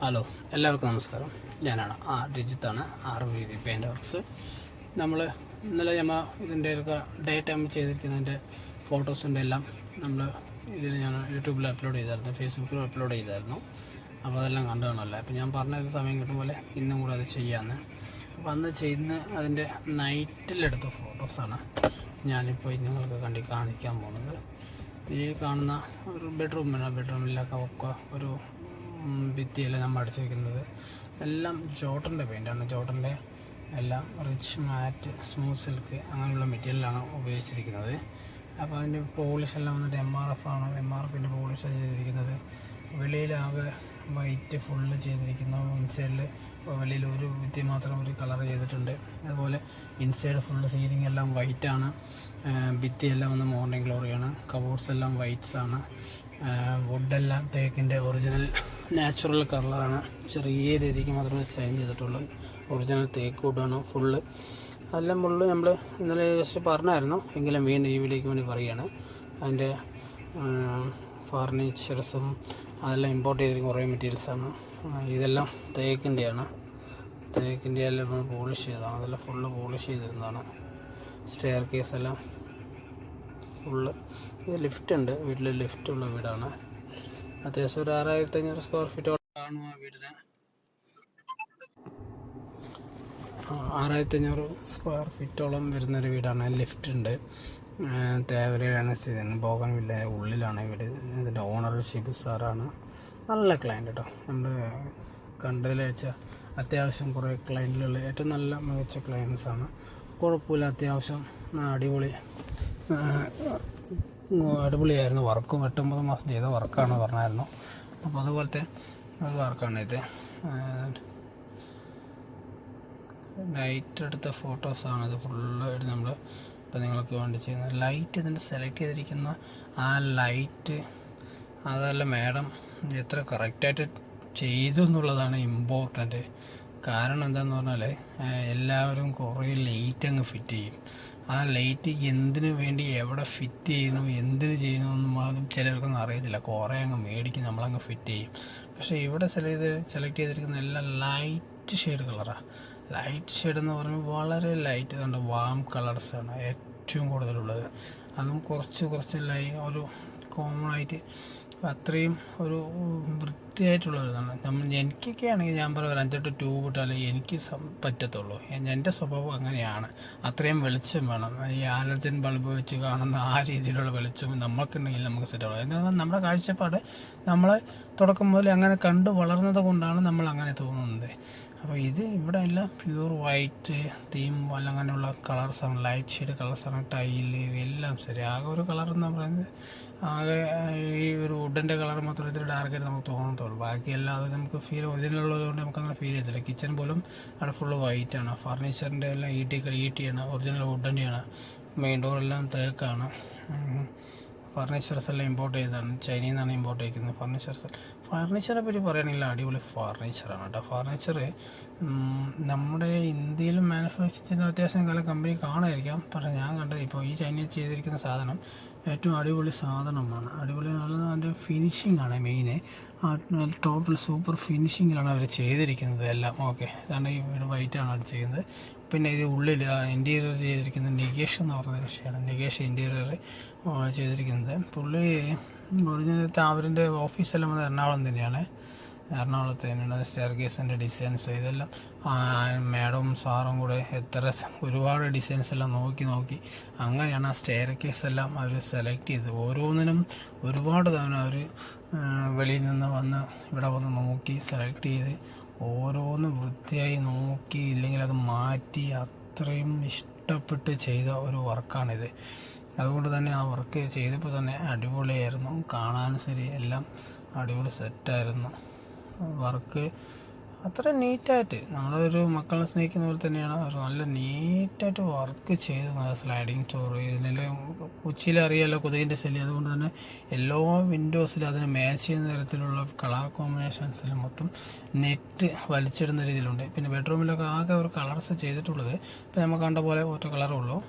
Hello, എല്ലാവർക്കും നമസ്കാരം. ഞാനാണ് രജിത്താണ്, RVV പെയിൻ്റ് വർക്ക്സ്. ഇന്നലെ ഇതിൻ്റെ ഒരു ഡേ ടൈം ചെയ്തിരിക്കുന്നതിൻ്റെ ഫോട്ടോസിൻ്റെ എല്ലാം ഞാൻ യൂട്യൂബിൽ അപ്ലോഡ് ചെയ്തായിരുന്നു, ഫേസ്ബുക്കിലും അപ്ലോഡ് ചെയ്തായിരുന്നു. അപ്പോൾ അതെല്ലാം കണ്ടു കാണുമല്ലോ. അപ്പോൾ ഞാൻ പറഞ്ഞ സമയം കിട്ടുമ്പോൾ ഇന്നും കൂടെ അത് ചെയ്യാമെന്ന്. അപ്പോൾ അന്ന് ചെയ്യുന്ന അതിൻ്റെ നൈറ്റിലെടുത്ത ഫോട്ടോസാണ് ഞാനിപ്പോൾ നിങ്ങൾക്ക് കാണിക്കാൻ പോകുന്നത്. ഈ കാണുന്ന ഒരു ബെഡ്റൂമിലൊക്കെ ഒക്കെ ഒരു ഭിത്തിയെല്ലാം നമ്മൾ അടിച്ചിരിക്കുന്നത് എല്ലാം ജോട്ടൻ്റെ പെയിൻ്റാണ്. ജോട്ടൻ്റെ എല്ലാം റിച്ച് മാറ്റ്, സ്മൂത്ത് സിൽക്ക് അങ്ങനെയുള്ള മെറ്റീരിയലാണ് ഉപയോഗിച്ചിരിക്കുന്നത്. അപ്പോൾ അതിൻ്റെ പോളിഷ് എല്ലാം വന്നിട്ട് MRF ആണ്. MRFിൻ്റെ പോളിഷാണ് ചെയ്തിരിക്കുന്നത്. വെളിയിലാകെ വൈറ്റ് ഫുള്ള് ചെയ്തിരിക്കുന്നു. ഇൻസൈഡിൽ വെളിയിൽ ഒരു ഭിത്തി മാത്രം ഒരു കളർ ചെയ്തിട്ടുണ്ട്. അതുപോലെ ഇൻസൈഡ് ഫുള്ള് സീലിംഗ് എല്ലാം വൈറ്റാണ്. ഭിത്തിയെല്ലാം വന്ന് മോർണിംഗ് ഗ്ലോറിയാണ്. കബോർഡ്സ് എല്ലാം വൈറ്റ്സാണ്. വുഡെല്ലാം തേക്കിൻ്റെ ഒറിജിനൽ നാച്ചുറൽ കളറാണ്. ചെറിയ രീതിക്ക് മാത്രമേ സ്റ്റൈൻ ചെയ്തിട്ടുള്ളൂ. ഒറിജിനൽ തേക്ക് വുഡാണ് ഫുള്ള്. അതെല്ലാം ഫുള്ള് നമ്മൾ ഇന്നലെ ജസ്റ്റ് പറഞ്ഞായിരുന്നു, എങ്കിലും വീണ്ടും ഈ വീഡിയോയ്ക്ക് വേണ്ടി പറയുകയാണ്. അതിൻ്റെ ഫർണിച്ചേഴ്സും അതെല്ലാം ഇമ്പോർട്ട് ചെയ്തിരിക്കുന്ന കുറേ മെറ്റീരിയൽസാണ്. ഇതെല്ലാം തേക്കിൻ്റെയാണ്. തേക്കിൻ്റെ എല്ലാം നമ്മൾ പോളിഷ് ചെയ്തതാണ്. അതെല്ലാം ഫുള്ള് പോളിഷ് ചെയ്തിരുന്നതാണ്. സ്റ്റെയർ കേസെല്ലാം ഫുള്ള്. ഇത് ലിഫ്റ്റ് ഉണ്ട്, വീട്ടിൽ ലിഫ്റ്റുള്ള വീടാണ്. അത്യാവശ്യം ഒരു 6500 സ്ക്വയർ ഫീറ്റോളം കാണും ആ വീടിന്. 6500 സ്ക്വയർ ഫീറ്റോളം വരുന്നൊരു വീടാണ്. ലിഫ്റ്റ് ഉണ്ട്. തേവരയിലാണ് സ്ഥിതി ചെയ്യുന്നത്. ബോഗൻവില്ല ഉള്ളിലാണ് വീട്. ഇതിൻ്റെ ഓണർ ഷിബു സാറാണ്. നല്ല ക്ലയൻറ്റ് കേട്ടോ. നമ്മൾ കണ്ടതിൽ വെച്ചാൽ അത്യാവശ്യം കുറേ ക്ലയൻറ്റുകൾ ഏറ്റവും നല്ല മികച്ച ക്ലയൻസാണ്. കുഴപ്പമില്ല, അത്യാവശ്യം അടിപൊളിയായിരുന്നു. വർക്കും 8-9 മാസം ചെയ്ത വർക്കാണ് പറഞ്ഞായിരുന്നു. അപ്പോൾ അതുപോലത്തെ ഒരു വർക്കാണ് ഇത്. ലൈറ്റ് എടുത്ത ഫോട്ടോസാണ് ഇത് ഫുള്ളായിട്ട് നമ്മൾ ഇപ്പോൾ നിങ്ങൾക്ക് വേണ്ടി ചെയ്യുന്നത്. ലൈറ്റ് ഇതിൻ്റെ സെലക്ട് ചെയ്തിരിക്കുന്ന ആ ലൈറ്റ് അതല്ല മാഡം എത്ര കറക്റ്റായിട്ട് ചെയ്തു എന്നുള്ളതാണ് ഇമ്പോർട്ടൻറ്റ്. കാരണം എന്താണെന്ന് പറഞ്ഞാൽ എല്ലാവരും കുറേ ലൈറ്റ് അങ്ങ് ഫിറ്റ് ചെയ്യും. ആ ലൈറ്റ് എന്തിനു വേണ്ടി എവിടെ ഫിറ്റ് ചെയ്യുന്നു, എന്തിന് ചെയ്യുന്നു എന്നും ചിലർക്കൊന്നും അറിയത്തില്ല. കുറേ അങ്ങ് മേടിക്കും, നമ്മളങ്ങ് ഫിറ്റ് ചെയ്യും. പക്ഷേ ഇവിടെ സെലക്ട് ചെയ്തിരിക്കുന്ന എല്ലാം ലൈറ്റ് ഷെയ്ഡ് കളറാണ്. ലൈറ്റ് ഷെയ്ഡ് എന്ന് പറയുമ്പോൾ വളരെ ലൈറ്റ് കണ്ട് വാം കളേഴ്സാണ് ഏറ്റവും കൂടുതലുള്ളത്. അതും കുറച്ച് ഒരു കോമൺ ആയിട്ട് അത്രയും ഒരു വൃത്തിയായിട്ടുള്ളതാണ്. എനിക്കൊക്കെ ആണെങ്കിൽ ഞാൻ പറയാം ഒരു 5-8 ട്യൂബ് ഇട്ടാലേ എനിക്ക് പറ്റത്തുള്ളൂ. എൻ്റെ സ്വഭാവം അങ്ങനെയാണ്. അത്രയും വെളിച്ചം വേണം. ഈ ആലർജൻ ബൾബ് വെച്ച് കാണുന്ന ആ രീതിയിലുള്ള വെളിച്ചം നമുക്കുണ്ടെങ്കിൽ നമുക്ക് സെറ്റാവും. എന്നാൽ നമ്മുടെ കാഴ്ചപ്പാട് നമ്മൾ തുടക്കം മുതൽ അങ്ങനെ കണ്ടു വളർന്നത് കൊണ്ടാണ് നമ്മൾ അങ്ങനെ തോന്നുന്നത്. അപ്പോൾ ഇവിടെ എല്ലാം പ്യൂർ വൈറ്റ് തീം അങ്ങനെയുള്ള കളേഴ്സാണ്, ലൈറ്റ് ഷെയ്ഡ് കളേഴ്സാണ്. ടൈല് എല്ലാം ശരി. ആകെ ഒരു കളർ എന്ന് പറയുന്നത് ആകെ ഈ ഒരു വുഡിൻ്റെ കളർ മാത്രം ഇത്തിരി ഡാർക്കായിട്ട് നമുക്ക് തോന്നത്തുള്ളൂ. ബാക്കിയെല്ലാം അത് നമുക്ക് ഒറിജിനൽ ഉള്ളതുകൊണ്ട് നമുക്കങ്ങനെ ഫീൽ ചെയ്തില്ല. കിച്ചൺ പോലും അവിടെ ഫുള്ള് വൈറ്റാണ്. ഫർണിച്ചറിൻ്റെ എല്ലാം ഈട്ടിയാണ്, ഒറിജിനൽ വുഡിൻ്റെയാണ്. മെയിൻ ഡോറെല്ലാം തേക്കാണ്. ഫർണിച്ചേഴ്സ് എല്ലാം ഇമ്പോർട്ട് ചെയ്തതാണ്. ചൈനയിൽ നിന്നാണ് ഇമ്പോർട്ട് ചെയ്യിക്കുന്നത് ഫർണിച്ചറെ പറ്റി പറയുകയാണെങ്കിൽ അടിപൊളി ഫർണിച്ചറാണ് കേട്ടോ. ഫർണിച്ചർ നമ്മുടെ ഇന്ത്യയിലും മാനുഫാക്ചർ ചെയ്യുന്ന അത്യാവശ്യം കാലം കമ്പനി കാണാതിരിക്കാം. പക്ഷേ ഞാൻ കണ്ടത് ഇപ്പോൾ ഈ ചൈനയിൽ ചെയ്തിരിക്കുന്ന സാധനം ഏറ്റവും അടിപൊളി സാധനമാണ്. അടിപൊളി അതിൻ്റെ ഫിനിഷിംഗ് ആണ് മെയിൻ. ടോട്ടൽ സൂപ്പർ ഫിനിഷിങ്ങിലാണ് അവർ ചെയ്തിരിക്കുന്നത് എല്ലാം. ഓക്കെ, അതാണ് ഈ വീട് വൈറ്റാണ് അത് ചെയ്യുന്നത്. പിന്നെ ഇത് ഉള്ളിൽ ഇൻറ്റീരിയർ ചെയ്തിരിക്കുന്നത് നികേഷ് എന്ന് പറഞ്ഞ വിഷയമാണ്. നികേഷ് ഇൻറ്റീരിയർ ചെയ്തിരിക്കുന്നത്. പുള്ളി ഒറിജിനൽ അവരുടെ ഓഫീസെല്ലാം വന്നത് എറണാകുളത്ത് തന്നെയാണ്. സ്റ്റെയർ കേസിൻ്റെ ഡിസൈൻസ് ഇതെല്ലാം മാഡവും സാറും കൂടെ ഒരുപാട് ഡിസൈൻസ് എല്ലാം നോക്കി അങ്ങനെയാണ് ആ സ്റ്റെയർ കേസെല്ലാം അവർ സെലക്ട് ചെയ്തത്. ഓരോന്നിനും ഒരുപാട് തവണ അവർ വെളിയിൽ നിന്ന് ഇവിടെ വന്ന് നോക്കി സെലക്ട് ചെയ്ത് ഓരോന്നും വൃത്തിയായി നോക്കി, ഇല്ലെങ്കിൽ അത് മാറ്റി അത്രയും ഇഷ്ടപ്പെട്ട് ചെയ്ത ഒരു വർക്കാണിത്. അതുകൊണ്ട് തന്നെ ആ വർക്ക് ചെയ്തപ്പോൾ തന്നെ അടിപൊളിയായിരുന്നു. കാണാനും ശരി എല്ലാം അടിപൊളി സെറ്റായിരുന്നു. വർക്ക് അത്ര നീറ്റായിട്ട് നമ്മളൊരു മക്കളെ സ്നേഹിക്കുന്ന പോലെ തന്നെയാണ് അവർ നല്ല നീറ്റായിട്ട് വർക്ക് ചെയ്തത്. സ്ലൈഡിങ് ഡോർ ഇതിൻ്റെ കൊച്ചിയിൽ അറിയാമല്ലോ കൊതുകിൻ്റെ ശല്യം. അതുകൊണ്ട് തന്നെ എല്ലാ വിൻഡോസിലും അതിന് മാച്ച് ചെയ്യുന്ന തരത്തിലുള്ള കളർ കോമ്പിനേഷൻസിൽ മൊത്തം നെറ്റ് വലിച്ചിടുന്ന രീതിയിലുണ്ട്. പിന്നെ ബെഡ്റൂമിലൊക്കെ ആകെ ഒരു കളർസ് ചെയ്തിട്ടുള്ളത് ഇപ്പോൾ നമ്മൾ കണ്ട പോലെ ഒറ്റ കളറുള്ളൂ.